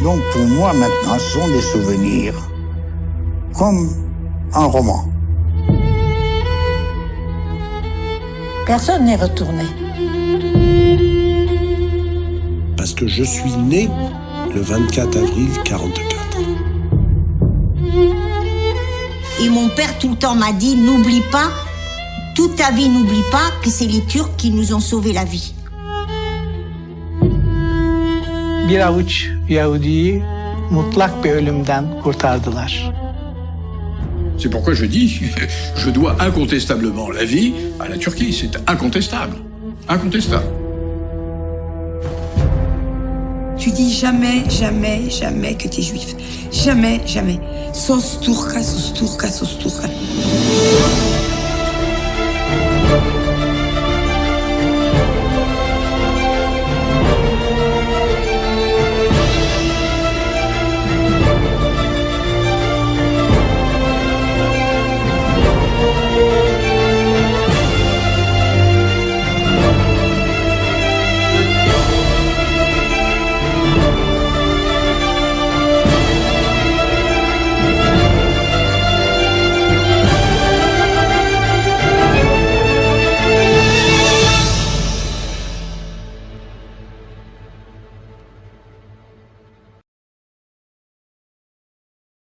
Donc pour moi maintenant, ce sont des souvenirs comme un roman. Personne n'est retourné. Parce que je suis né le 24 avril 44. Et mon père tout le temps m'a dit, n'oublie pas, toute ta vie n'oublie pas que c'est les Turcs qui nous ont sauvé la vie. Bir avuç Yahudi'yi mutlak bir ölümden kurtardılar. C'est pourquoi je dis, je dois incontestablement la vie à la Turquie. C'est incontestable. Incontestable. Tu dis jamais, jamais, jamais que tu es juif. Jamais, jamais. Sos turca, sos turca, sos turca.